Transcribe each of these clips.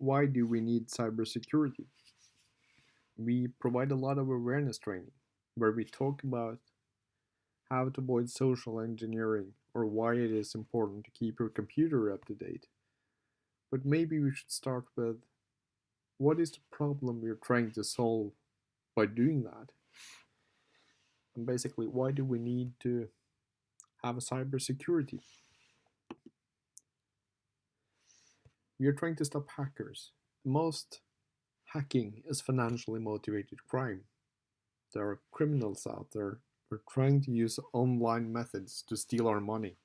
Why do we need cybersecurity? We provide a lot of awareness training where we talk about how to avoid social engineering or why it is important to keep your computer up to date. But maybe we should start with what is the problem we're trying to solve by doing that? And basically, why do we need to have a cybersecurity? We are trying to stop hackers. Most hacking is financially motivated crime. There are criminals out there who are trying to use online methods to steal our money.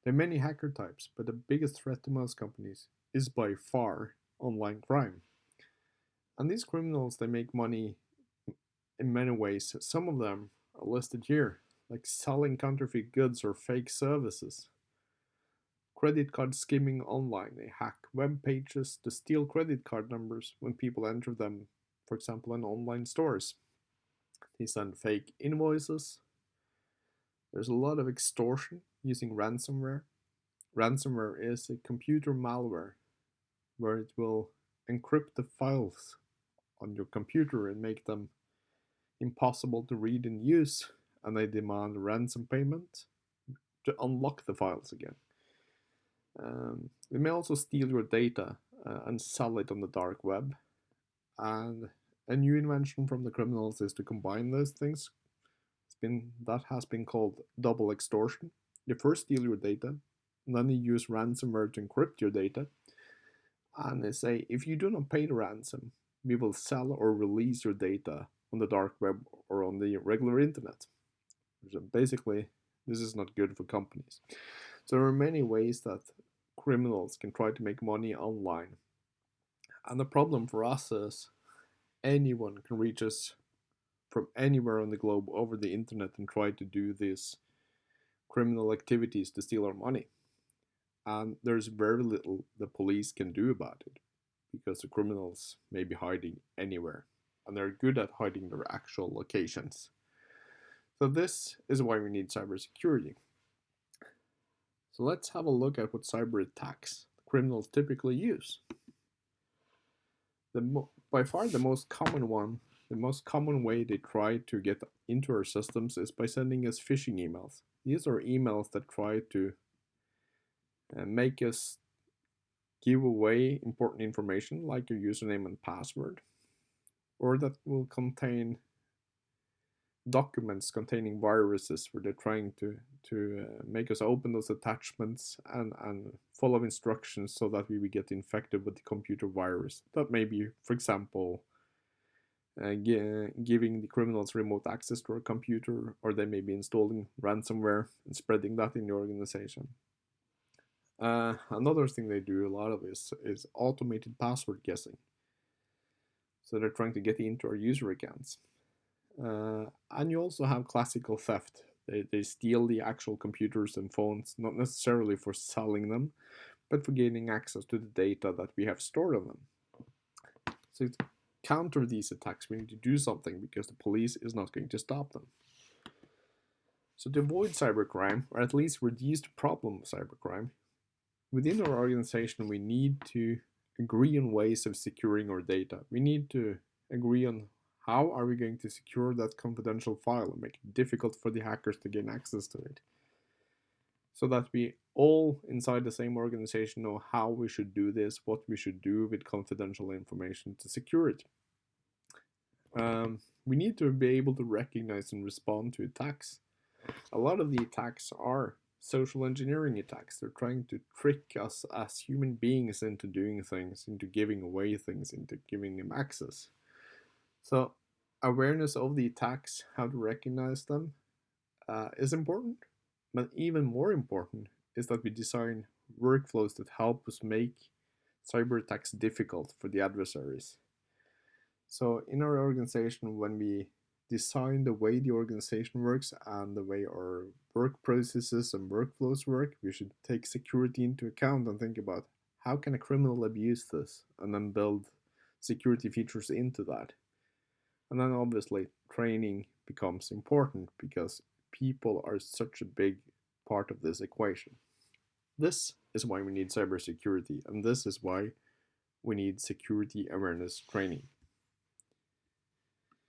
There are many hacker types, but the biggest threat to most companies is by far online crime. And these criminals, they make money in many ways. Some of them are listed here, like selling counterfeit goods or fake services. Credit card skimming online. They hack web pages to steal credit card numbers when people enter them, for example, in online stores. They send fake invoices. There's a lot of extortion using ransomware. Ransomware is a computer malware where it will encrypt the files on your computer and make them impossible to read and use, and they demand ransom payment to unlock the files again. They may also steal your data and sell it on the dark web. And a new invention from the criminals is to combine those things. That has been called double extortion. They first steal your data, and then they use ransomware to encrypt your data. And they say, if you do not pay the ransom, we will sell or release your data on the dark web or on the regular internet. So basically, this is not good for companies. So there are many ways that criminals can try to make money online. And the problem for us is anyone can reach us from anywhere on the globe over the internet and try to do these criminal activities to steal our money. And there's very little the police can do about it because the criminals may be hiding anywhere and they're good at hiding their actual locations. So this is why we need cybersecurity. So let's have a look at what cyber attacks criminals typically use. By far the most common one, the most common way they try to get into our systems is by sending us phishing emails. These are emails that try to make us give away important information like your username and password, or that will contain documents containing viruses where they're trying to make us open those attachments and follow instructions so that we will get infected with the computer virus. That may be, for example, giving the criminals remote access to our computer, or they may be installing ransomware and spreading that in the organization. Another thing they do a lot of is automated password guessing. So they're trying to get into our user accounts. And you also have classical theft. They steal the actual computers and phones, not necessarily for selling them, but for gaining access to the data that we have stored on them. So to counter these attacks, we need to do something because the police is not going to stop them. So to avoid cybercrime, or at least reduce the problem of cybercrime, within our organization we need to agree on ways of securing our data. We need to agree on how are we going to secure that confidential file and make it difficult for the hackers to gain access to it, so that we all inside the same organization know how we should do this, what we should do with confidential information to secure it. We need to be able to recognize and respond to attacks. A lot of the attacks are social engineering attacks. They're trying to trick us as human beings into doing things, into giving away things, into giving them access. So awareness of the attacks, how to recognize them, is important. But even more important is that we design workflows that help us make cyber attacks difficult for the adversaries. So in our organization, when we design the way the organization works and the way our work processes and workflows work, we should take security into account and think about how can a criminal abuse this, and then build security features into that. And then obviously training becomes important because people are such a big part of this equation. This is why we need cybersecurity, and this is why we need security awareness training.